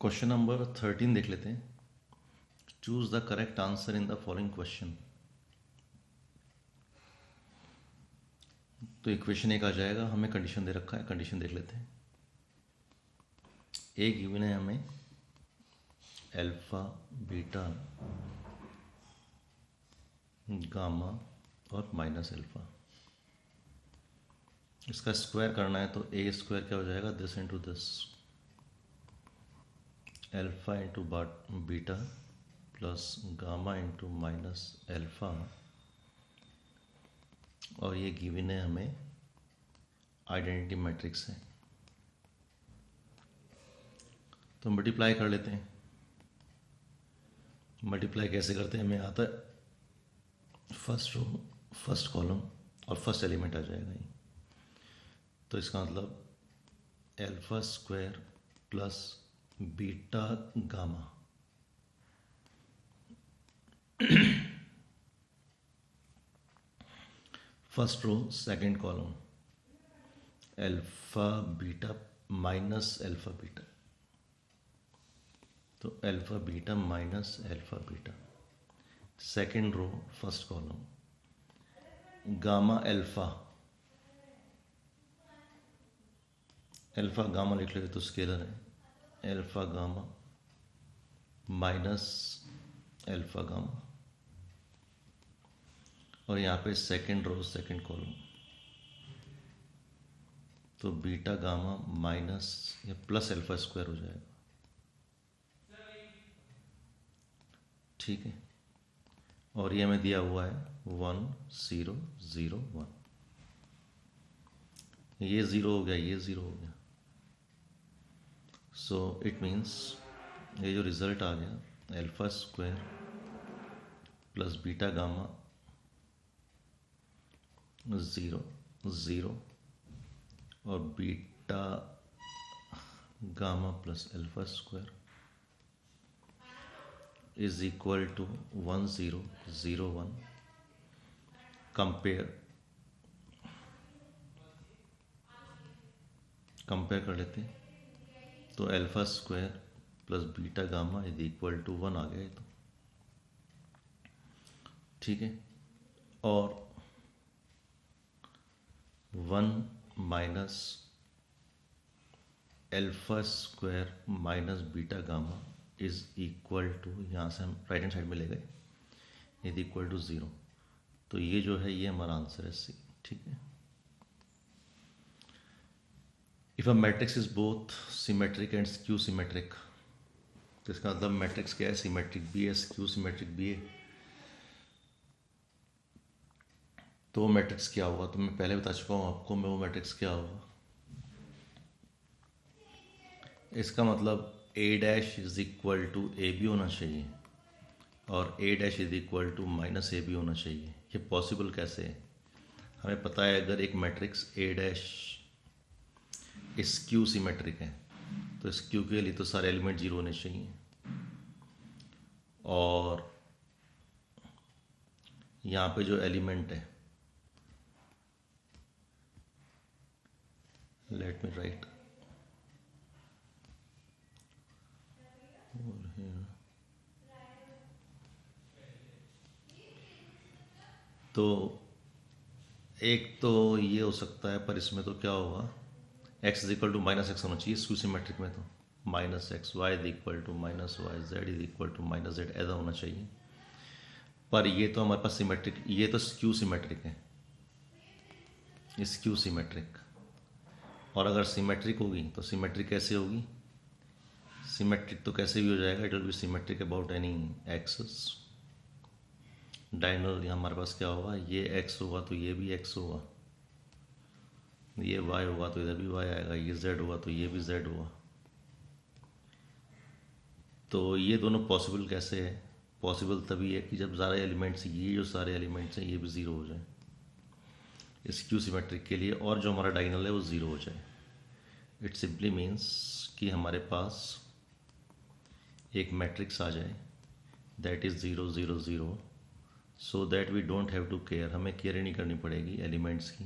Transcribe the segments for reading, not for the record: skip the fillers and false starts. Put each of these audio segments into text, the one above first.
Question number 13 देख लेते हैं. Choose the correct answer in the following question. तो इक्वेशन एक आ जाएगा, हमें कंडीशन दे रखा है, कंडीशन देख लेते हैं. ए गिवन है हमें अल्फा बीटा गामा और माइनस अल्फा. इसका स्क्वायर करना है तो ए स्क्वायर क्या हो जाएगा, this into this, alpha into beta plus gamma into minus alpha. और ये गिवन है हमें आइडेंटिटी मैट्रिक्स है. तो मल्टीप्लाई कर लेते हैं. मल्टीप्लाई कैसे करते हैं, हमें आता है फर्स्ट रो फर्स्ट कॉलम और फर्स्ट एलिमेंट आ जाएगा ये. तो इसका मतलब alpha square plus beta gamma first row second column alpha beta minus alpha beta. तो alpha beta minus alpha beta. Second row first column gamma alpha. Alpha gamma लिख लेते तो स्केलर है, alpha gamma minus alpha gamma. और यहाँ पे second row second column तो beta gamma minus या प्लस अल्फा स्क्वायर हो जाएगा. ठीक है. और ये हमें दिया हुआ है 1 0 0 1. ये 0 हो गया, ये 0 हो गया. सो इट मीन्स ये जो रिजल्ट आ गया alpha square plus beta gamma 0 0 और beta gamma plus alpha square is equal to 1 0 0 1. Compare कर लेते हैं. तो alpha square plus beta gamma is equal to 1 आ गया. तो ठीक है. और 1 minus alpha square minus beta gamma is equal to, यहाँ से हम राइट हैंड साइड में ले गए, इज इक्वल टू 0. तो ये जो है ये हमारा आंसर है सी. ठीक है. If a matrix is both symmetric and skew symmetric, तो इसका मतलब मैट्रिक्स क्या है, सिमेट्रिक भी है स्क्यू सिमेट्रिक भी है. तो वो मैट्रिक्स क्या होगा, तो मैं पहले बता चुका हूँ आपको मैं वो मैट्रिक्स क्या होगा. इसका मतलब A dash is equal to A B होना चाहिए और A dash is equal to minus A B होना चाहिए. ये पॉसिबल कैसे है, हमें पता है अगर एक matrix A dash skew symmetric है तो स्क्यू के लिए तो सारे एलिमेंट 0 होने चाहिए. और यहाँ पे जो एलिमेंट है, लेट मी राइट, तो एक तो ये हो सकता है, पर इसमें तो क्या होगा, x is equal to minus X होना चाहिए स्क्यू सिमेट्रिक में. तो minus X Y is equal to minus Y Z is equal to minus Z ऐसा होना चाहिए. पर ये तो हमारे पास सिमेट्रिक, ये तो स्क्यू सिमेट्रिक है, स्क्यू सिमेट्रिक. और अगर सिमेट्रिक होगी तो सिमेट्रिक कैसे होगी, सिमेट्रिक तो कैसे भी हो जाएगा, it will be symmetric about any axes. Diagonal यहाँ हमारे पास क्या होगा, ये x होगा तो ये भी x होगा, ये y होगा तो इधर भी y आएगा, ये z होगा तो ये भी z होगा. तो ये दोनों पॉसिबल कैसे है, पॉसिबल तभी है कि जब सारे एलिमेंट्स, ये जो सारे एलिमेंट्स हैं ये भी 0 हो जाए स्क्यू सिमेट्रिक के लिए, और जो हमारा डायगोनल है वो 0 हो जाए. इट सिंपली मीन्स कि हमारे पास एक मैट्रिक्स आ जाए that is 0 0 0, so that we don't have to care, हमें केयर ही नहीं करनी पड़ेगी एलिमेंट्स की.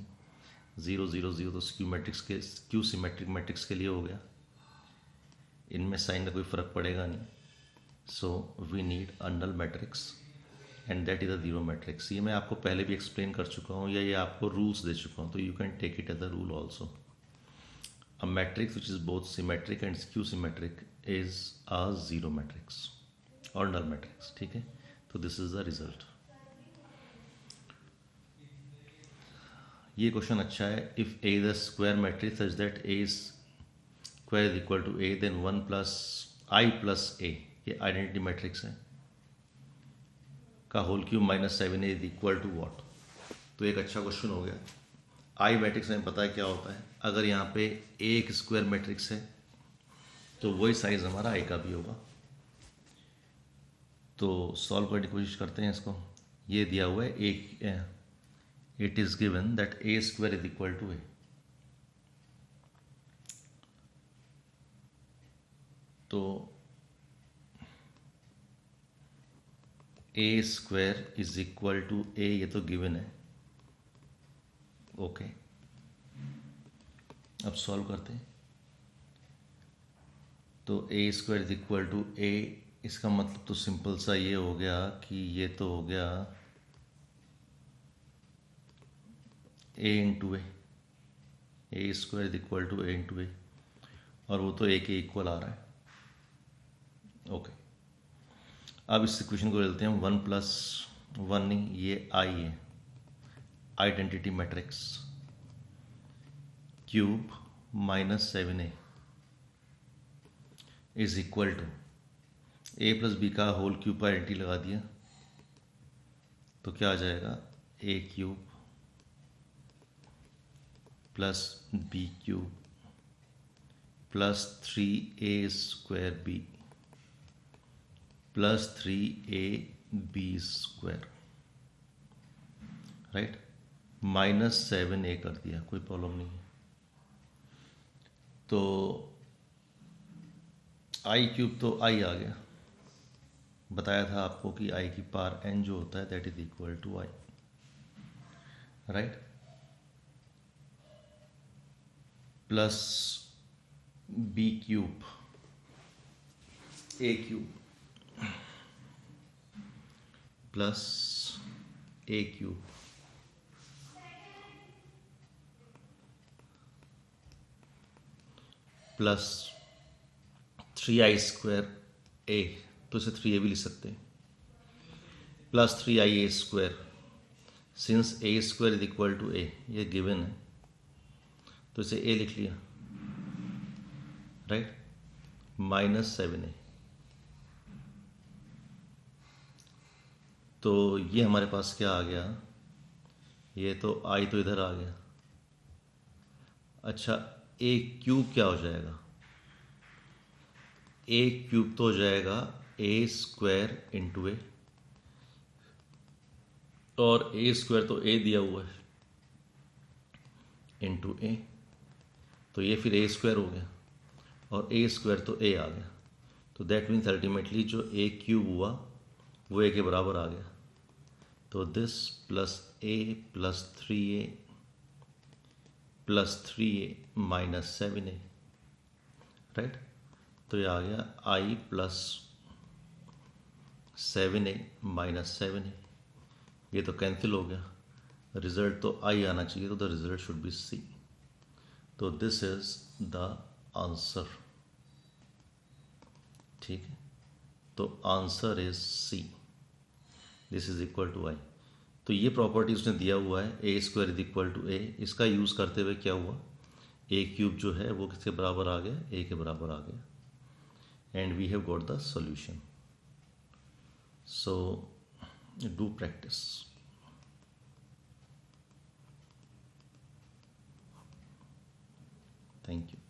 0 0 0 तो स्क्यू मैट्रिक्स के, स्क्यू सिमेट्रिक मैट्रिक्स के लिए हो गया. इनमें साइन का कोई फ़र्क पड़ेगा नहीं. So we need a null matrix and that is a zero matrix. ये मैं आपको पहले भी एक्सप्लेन कर चुका हूँ या ये आपको रूल्स दे चुका हूँ, तो you can take it as a rule also. A matrix which is both symmetric and skew symmetric is a zero matrix और नल मैट्रिक्स. ठीक है, तो दिस इज द रिजल्ट. ये क्वेश्चन अच्छा है. If A is a square matrix such that A square is equal to A, then 1 plus I plus A, ये identity matrix है, का whole cube minus 7a is equal to what. तो एक अच्छा question हो गया. आई मैट्रिक्स में पता है क्या होता है. अगर यहाँ पे एक स्क्वायर मैट्रिक्स है तो वही साइज हमारा आई का भी होगा. तो सॉल्व करने की कोशिश करते हैं इसको. ये दिया हुआ है एक, it is given that A square is equal to A. तो A square is equal to A, ये तो गिवन है. ओके, अब सॉल्व करते हैं. तो A square is equal to A, इसका मतलब तो सिंपल सा ये हो गया कि ये तो हो गया A into A square is equal to A into A, और वो तो ए के इक्वल आ रहा है. ओके, अब इस इक्वेशन को लेते हैं. 1 प्लस 1 नहीं, ये आई है, identity matrix, cube minus 7a is equal to A plus B का होल क्यूब पर आइडेंटिटी लगा दिया तो क्या आ जाएगा, A cube plus B cube plus 3a square B plus 3a B square, right. Minus 7a कर दिया, कोई प्रॉब्लम नहीं है. तो आई क्यूब तो आई आ गया. बताया था आपको कि आई की पावर n जो होता है that is equal to I, right. Plus B cube, A cube plus A cube plus 3i square A, तो इसे 3a भी लिख सकते हैं, plus 3ia square. Since A square is equal to A, ये गिवन है तो इसे ए लिख लिया, राइट. माइनस 7a, तो ये हमारे पास क्या आ गया, ये तो आई तो इधर आ गया. अच्छा, ए क्यूब क्या हो जाएगा, ए क्यूब तो हो जाएगा ए स्क्वायर इंटू ए, और ए स्क्वायर तो ए दिया हुआ है इंटू ए, तो ये फिर ए स्क्वायर हो गया, और ए स्क्वायर तो ए आ गया. तो दैट मीन्स अल्टीमेटली जो ए क्यूब हुआ वो ए के बराबर आ गया. तो this plus A plus 3a plus 3a minus 7a, right. तो ये आ गया आई प्लस 7a माइनस 7a, ये तो कैंसिल हो गया. रिजल्ट तो आई आना चाहिए, तो the result should be C. तो दिस इज द आंसर. ठीक है, तो answer is C, this is equal to I. तो ये प्रॉपर्टी उसने दिया हुआ है A square is equal to A, इसका यूज़ करते हुए क्या हुआ, ए क्यूब जो है वो किसके बराबर आ गया, ए के बराबर आ गया. And we have got the solution. So do practice. Thank you.